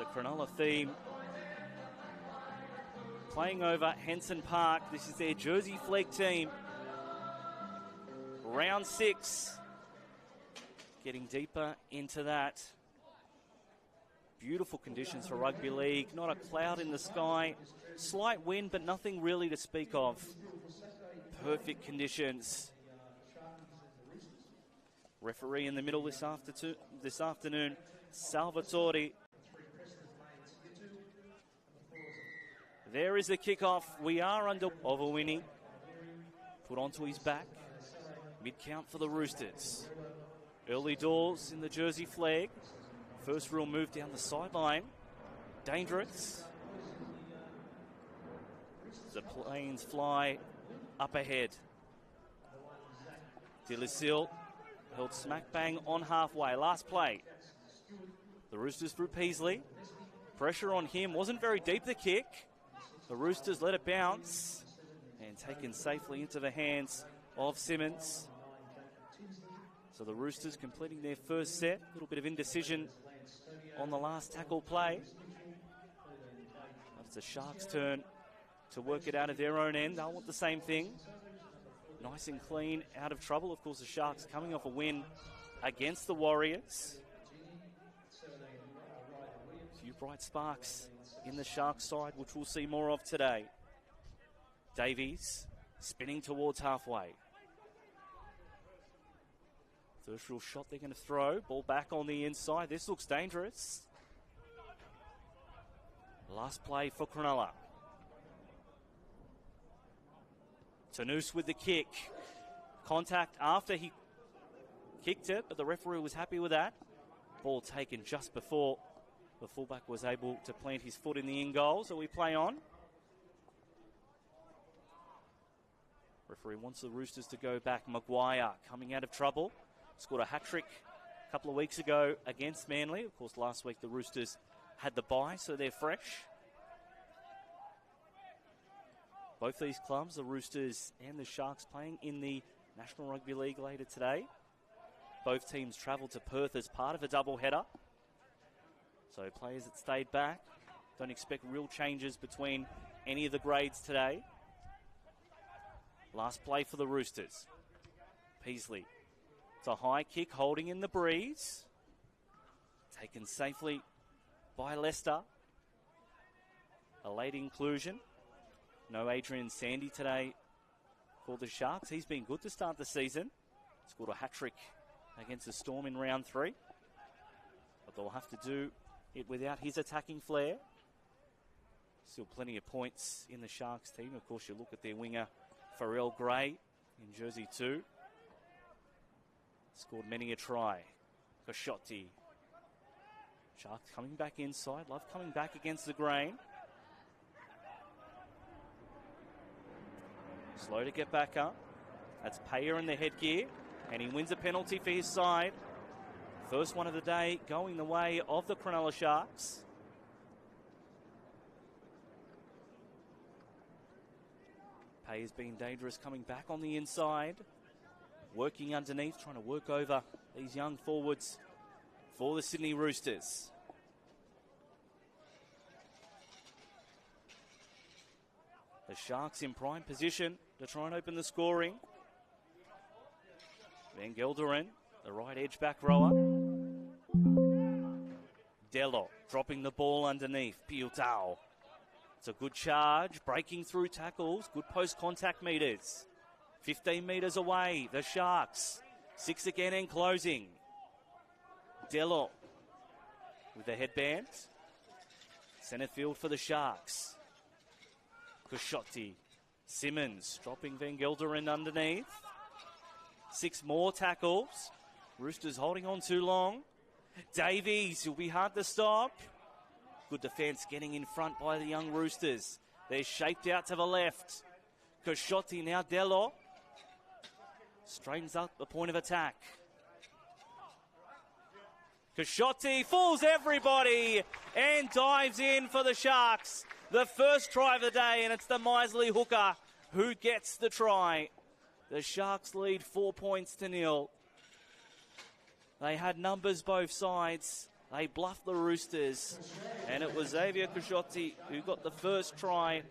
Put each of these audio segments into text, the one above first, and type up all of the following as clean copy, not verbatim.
It's a Cronulla theme. Playing over Henson Park. This is their Jersey Flegg team. Round 6. Getting deeper into that. Beautiful conditions for rugby league. Not a cloud in the sky. Slight wind, but nothing really to speak of. Perfect conditions. Referee in the middle this afternoon, Salvatore. There is the kickoff. We are under of a winning. Put onto his back. Mid-count for the Roosters. Early doors in the Jersey Flegg. First real move down the sideline. Dangerous. The planes fly up ahead. Dillisil held smack bang on halfway. Last play. The Roosters through Peasley. Pressure on him. Wasn't very deep, the kick. The Roosters let it bounce and taken safely into the hands of Simmons. So the Roosters completing their first set. A little bit of indecision on the last tackle play. But it's the Sharks' turn to work it out of their own end. They'll want the same thing. Nice and clean, out of trouble. Of course, the Sharks coming off a win against the Warriors. A few bright sparks in the Sharks side, which we'll see more of today. Davies spinning towards halfway. First real shot they're going to throw. Ball back on the inside. This looks dangerous. Last play for Cronulla. Tanous with the kick. Contact after he kicked it, but the referee was happy with that. Ball taken just before the fullback was able to plant his foot in the in goal, so we play on. Referee wants the Roosters to go back. Maguire coming out of trouble. Scored a hat-trick a couple of weeks ago against Manly. Of course, last week the Roosters had the bye, so they're fresh. Both these clubs, the Roosters and the Sharks, playing in the National Rugby League later today. Both teams travel to Perth as part of a doubleheader. So players that stayed back, don't expect real changes between any of the grades today. Last play for the Roosters. Peasley. It's a high kick, holding in the breeze. Taken safely by Leicester. A late inclusion. No Adrian Sandy today for the Sharks. He's been good to start the season. Scored a hat-trick against the Storm in round 3. But they'll have to do it without his attacking flair. Still plenty of points in the Sharks team. Of course, you look at their winger, Pharrell Gray, in jersey 2. Scored many a try. Koshotti. Sharks coming back inside. Love coming back against the grain. Slow to get back up. That's Payer in the headgear. And he wins a penalty for his side. First one of the day going the way of the Cronulla Sharks. Payer's been dangerous coming back on the inside. Working underneath, trying to work over these young forwards for the Sydney Roosters. The Sharks in prime position to try and open the scoring. Van Gelderen, the right edge back rower. Dello dropping the ball underneath. Piutau. It's a good charge, breaking through tackles, good post-contact meters. 15 metres away, the Sharks. 6 again and closing. Dello with the headband. Centre field for the Sharks. Koshotti. Simmons dropping Van Gelderen underneath. 6 more tackles. Roosters holding on too long. Davies will be hard to stop. Good defence getting in front by the young Roosters. They're shaped out to the left. Koshotti now Dello. Straightens up the point of attack. Koshotti fools everybody and dives in for the Sharks. The first try of the day, and it's the miserly hooker who gets the try. The Sharks lead 4 points to 0. They had numbers both sides, They bluffed the Roosters, and it was Xavier Cusciotti who got the first try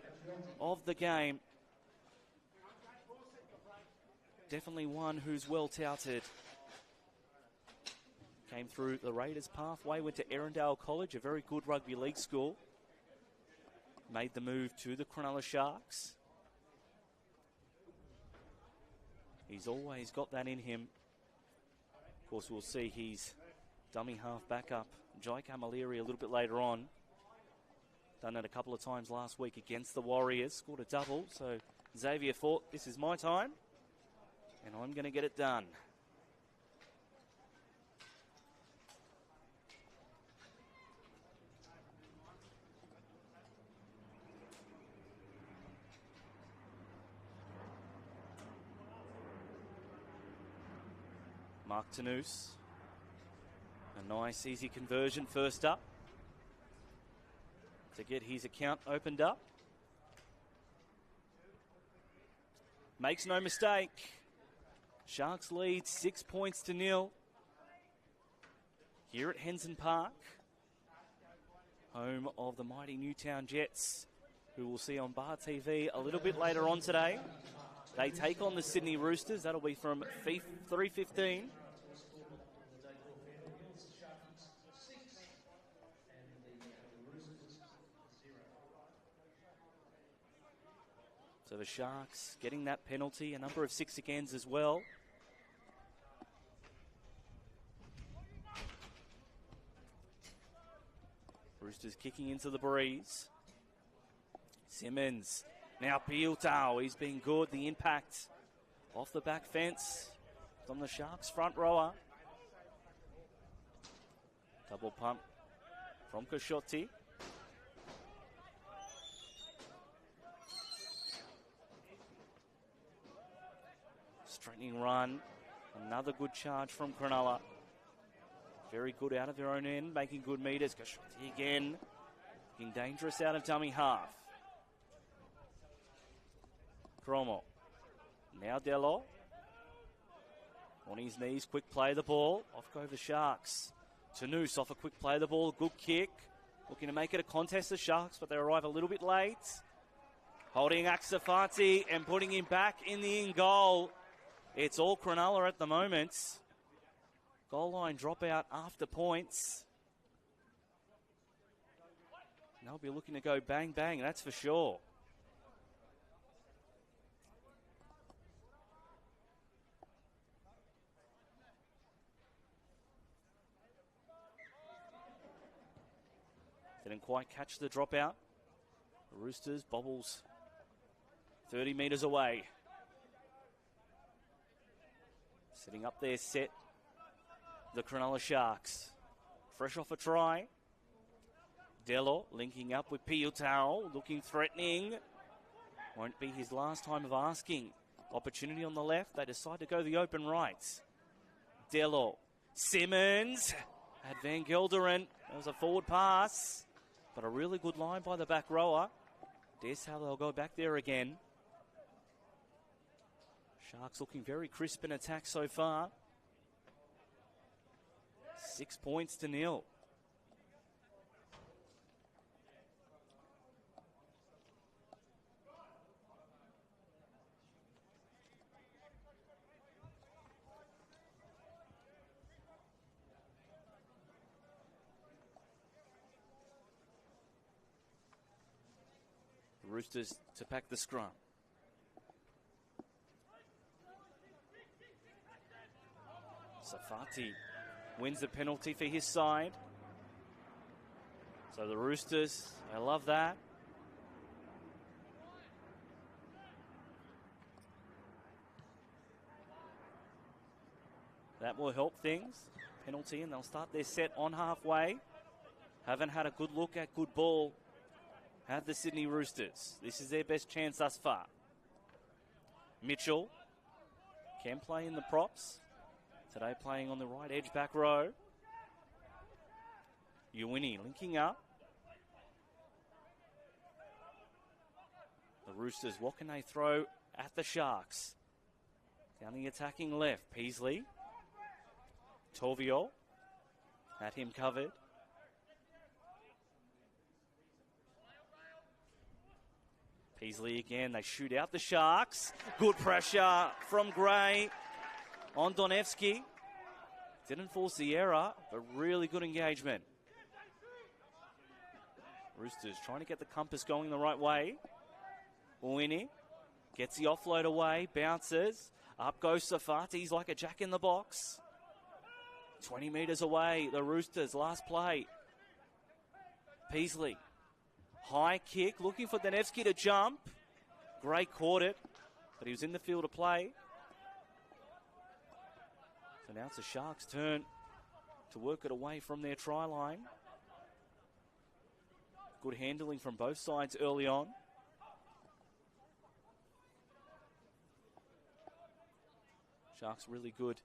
of the game. Definitely one who's well touted. Came through the Raiders pathway, went to Erindale College, a very good rugby league school. Made the move to the Cronulla Sharks. He's always got that in him. Of course, we'll see his dummy half backup, Jai Camilleri, a little bit later on. Done that a couple of times last week against the Warriors. Scored a double, so Xavier thought, this is my time, and I'm going to get it done. Mark Tanous. A nice, easy conversion first up to get his account opened up. Makes no mistake. Sharks lead 6 points to 0 here at Henson Park, home of the mighty Newtown Jets, who we'll see on Bar TV a little bit later on today. They take on the Sydney Roosters. That'll be from 3:15. So the Sharks getting that penalty, a number of 6 agains as well. Roosters kicking into the breeze. Simmons, now Piutau, he's been good. The impact off the back fence from the Sharks front rower. Double pump from Cusciotti. Straightening run. Another good charge from Cronulla. Very good out of their own end, making good meters. Cusciotti again. Looking dangerous out of dummy half. Cromwell. Now Dello. On his knees, quick play the ball. Off go the Sharks. Tanous off a quick play the ball. Good kick. Looking to make it a contest, the Sharks, but they arrive a little bit late. Holding Aksafati and putting him back in the in goal. It's all Cronulla at the moment. Goal line dropout after points. They'll be looking to go bang, bang, that's for sure. Didn't quite catch the dropout. The Roosters bobbles 30 metres away. Setting up their set, the Cronulla Sharks. Fresh off a try. Dello linking up with Piutau, looking threatening. Won't be his last time of asking. Opportunity on the left, they decide to go the open right. Dello, Simmons, at Van Gelderen. That was a forward pass, but a really good line by the back rower. Guess how they'll go back there again. Sharks looking very crisp in attack so far. 6 points to 0. The Roosters to pack the scrum. Safati wins the penalty for his side. So the Roosters, I love that. That will help things. Penalty, and they'll start their set on halfway. Haven't had a good look at good ball. Have the Sydney Roosters. This is their best chance thus far. Mitchell can play in the props. Today playing on the right edge back row. Uwini linking up. The Roosters, what can they throw at the Sharks? Down the attacking left, Peasley. Torvio had him covered. Peasley again, they shoot out the Sharks. Good pressure from Gray on Donevsky. Didn't force the error, but really good engagement. Roosters trying to get the compass going the right way. Winnie gets the offload away, bounces. Up goes Safati's like a jack in the box. 20 metres away, the Roosters, last play. Peasley, high kick, looking for Donevsky to jump. Gray caught it, but he was in the field of play. So now it's the Sharks' turn to work it away from their try line. Good handling from both sides early on. Sharks really good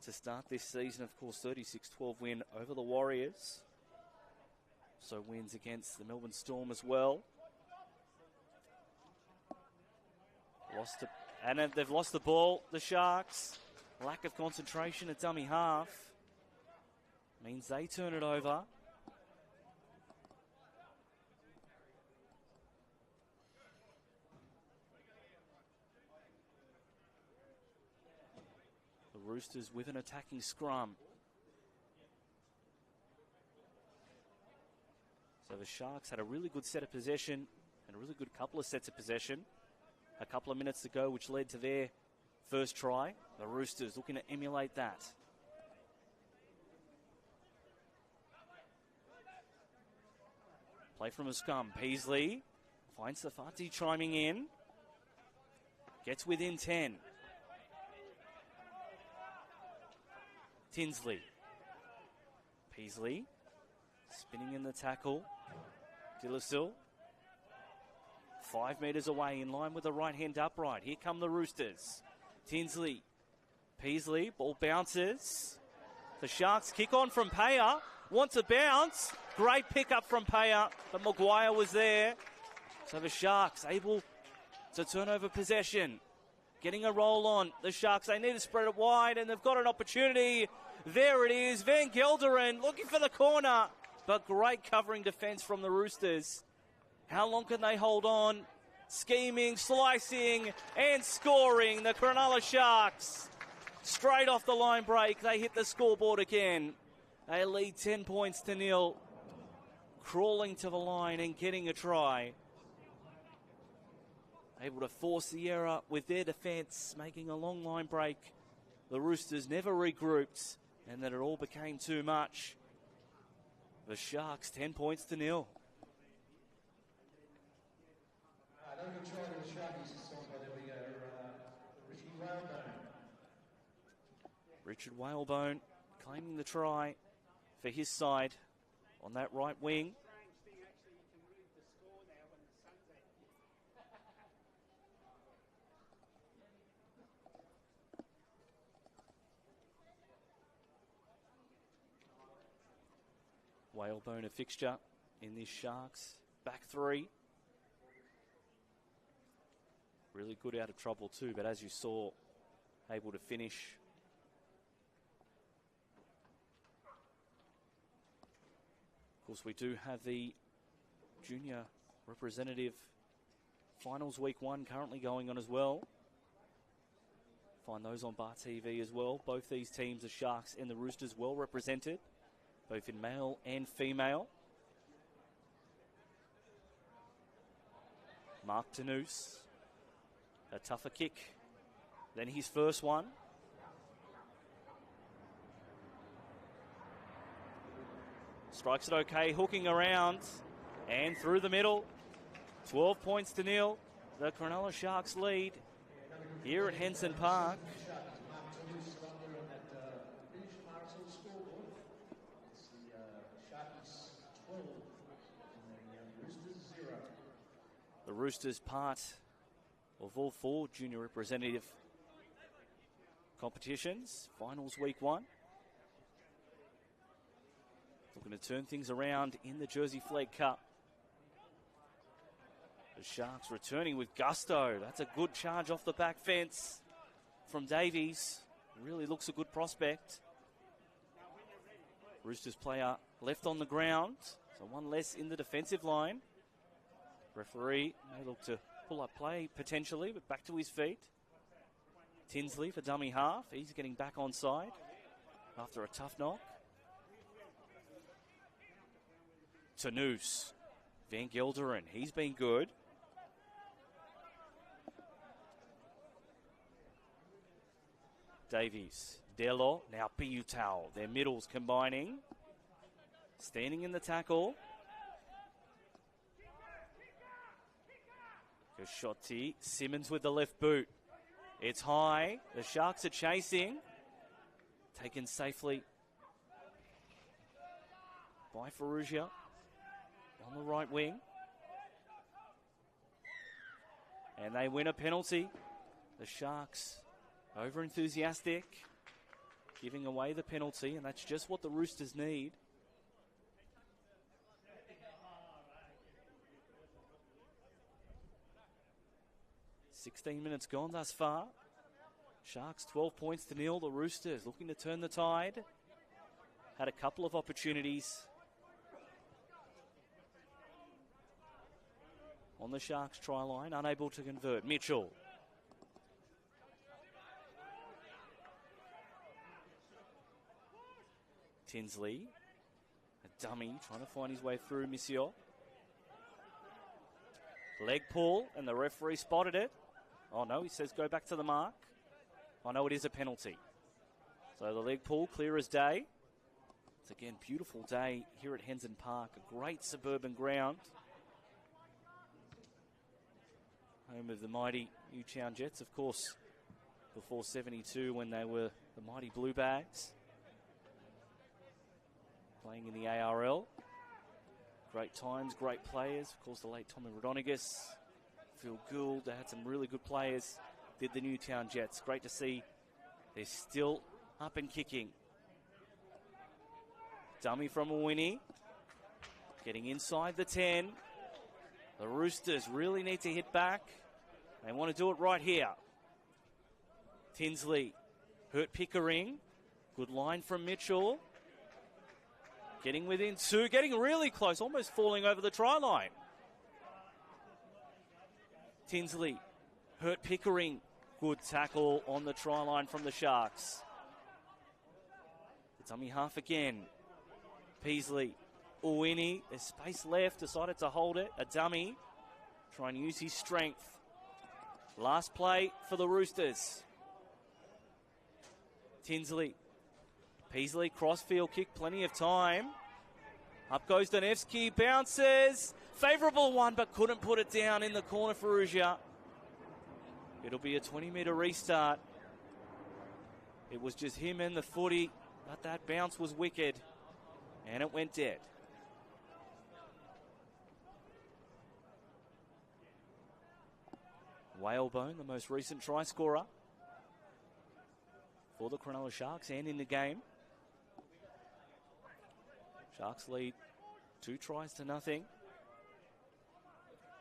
to start this season. Of course, 36-12 win over the Warriors. So wins against the Melbourne Storm as well. They've lost the ball, the Sharks. Lack of concentration at dummy half means they turn it over. The Roosters with an attacking scrum. So the Sharks had a really good set of possession and a really good couple of sets of possession a couple of minutes ago, which led to their first try. The Roosters looking to emulate that. Play from a scrum. Peasley finds Safati chiming in. Gets within 10. Tinsley. Peasley spinning in the tackle. Dillasil 5 metres away, in line with the right-hand upright. Here come the Roosters. Tinsley, Peasley, ball bounces. The Sharks kick on from Paya. Wants a bounce. Great pickup from Paya, but Maguire was there. So the Sharks able to turn over possession. Getting a roll on. The Sharks, they need to spread it wide, and they've got an opportunity. There it is. Van Gelderen looking for the corner, but great covering defence from the Roosters. How long can they hold on? Scheming, slicing, and scoring. The Cronulla Sharks, straight off the line break, they hit the scoreboard again. They lead 10 points to nil. Crawling to the line and getting a try. Able to force the error with their defence, making a long line break. The Roosters never regrouped, and then it all became too much. The Sharks 10 points to nil. Richard Whalebone claiming the try for his side on that right wing. Whalebone a fixture in this Sharks back three. Really good out of trouble too, but as you saw, able to finish. Of course, we do have the junior representative finals week 1 currently going on as well. Find those on Bar TV as well. Both these teams, the Sharks and the Roosters, well represented, both in male and female. Mark Tanous, a tougher kick than his first one. Strikes it okay, hooking around and through the middle. 12 points to nil. The Cronulla Sharks lead here at Henson Park. The Roosters part of all 4 junior representative competitions. Finals week 1. Looking to turn things around in the Jersey Flegg Cup. The Sharks returning with gusto. That's a good charge off the back fence from Davies. Really looks a good prospect. Roosters player left on the ground, so one less in the defensive line. Referee may look to Pull-up play, potentially, but back to his feet. Tinsley for dummy half. He's getting back on side after a tough knock. Tanous. Van Gelderen, he's been good. Davies. Delo, now Piutau. Their middles combining. Standing in the tackle. Goshotti. Simmons with the left boot. It's high. The Sharks are chasing. Taken safely by Ferrugia on the right wing. And they win a penalty. The Sharks over-enthusiastic, giving away the penalty, and that's just what the Roosters need. "16 minutes gone thus far. Sharks 12 points to nil. The Roosters looking to turn the tide. Had a couple of opportunities on the Sharks try line, unable to convert. Mitchell. Tinsley, a dummy, trying to find his way through Monsieur. Leg pull, and the referee spotted it. Oh no, he says go back to the mark. Oh no, it is a penalty. So the leg pull, clear as day. It's again, beautiful day here at Henson Park. A great suburban ground. Home of the mighty Newtown Jets, of course, before 72 when they were the mighty Blue Bags. Playing in the ARL. Great times, great players. Of course, the late Tommy Rodonigas, Phil Gould. They had some really good players. Did the Newtown Jets. Great to see they're still up and kicking. Dummy from Owini. Getting inside the 10. The Roosters really need to hit back. They want to do it right here. Tinsley. Hurt Pickering. Good line from Mitchell. Getting within two. Getting really close. Almost falling over the try line. Tinsley. Hurt Pickering. Good tackle on the try line from the Sharks. The dummy half again. Peasley. Owini, there's space left, decided to hold it. A dummy, trying to use his strength. Last play for the Roosters. Tinsley. Peasley, crossfield kick, plenty of time. Up goes Donevsky, bounces. Favourable one, but couldn't put it down in the corner for Ferrugia. It'll be a 20-metre restart. It was just him and the footy, but that bounce was wicked, and it went dead. Whalebone, the most recent try scorer for the Cronulla Sharks and in the game. Sharks lead 2 tries to nothing.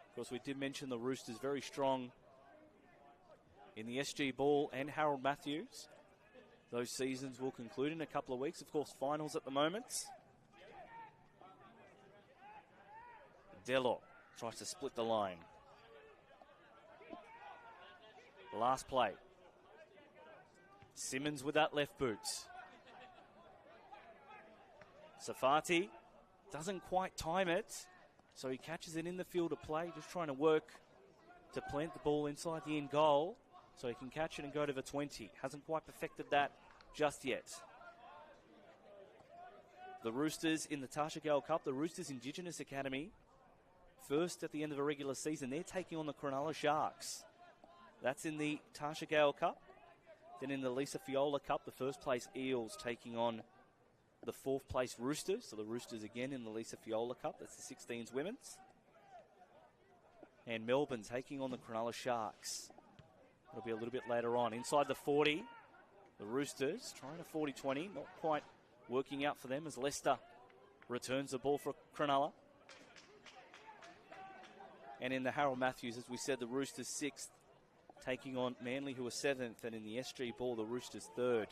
Of course, we did mention the Roosters very strong in the SG Ball and Harold Matthews. Those seasons will conclude in a couple of weeks. Of course, finals at the moment. Delo tries to split the line. Last play. Simmons with that left boot. Safati doesn't quite time it, so he catches it in the field of play, just trying to work to plant the ball inside the end goal so he can catch it and go to the 20. Hasn't quite perfected that just yet. The Roosters in the Tasha Gale Cup, the Roosters Indigenous Academy, first at the end of a regular season, they're taking on the Cronulla Sharks. That's in the Tasha Gale Cup. Then in the Lisa Fiola Cup, the first place Eels taking on the 4th place Roosters. So the Roosters again in the Lisa Fiola Cup. That's the 16s women's. And Melbourne taking on the Cronulla Sharks. It'll be a little bit later on. Inside the 40, the Roosters trying a 40-20. Not quite working out for them as Leicester returns the ball for Cronulla. And in the Harold Matthews, as we said, the Roosters 6th. Taking on Manly, who are 7th, and in the SG Ball, the Roosters 3rd,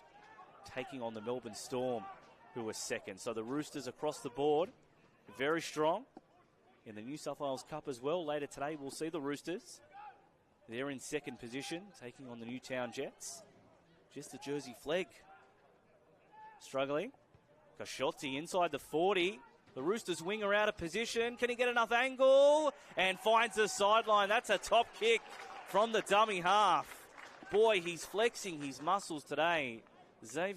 taking on the Melbourne Storm, who are 2nd. So the Roosters across the board, very strong. In the New South Wales Cup as well, later today, we'll see the Roosters They're in second position, taking on the Newtown Jets. Just the Jersey Flegg struggling. Kashotti inside the 40. The Roosters winger out of position. Can he get enough angle? And finds the sideline. That's a top kick from the dummy half. Boy, he's flexing his muscles today. Xavier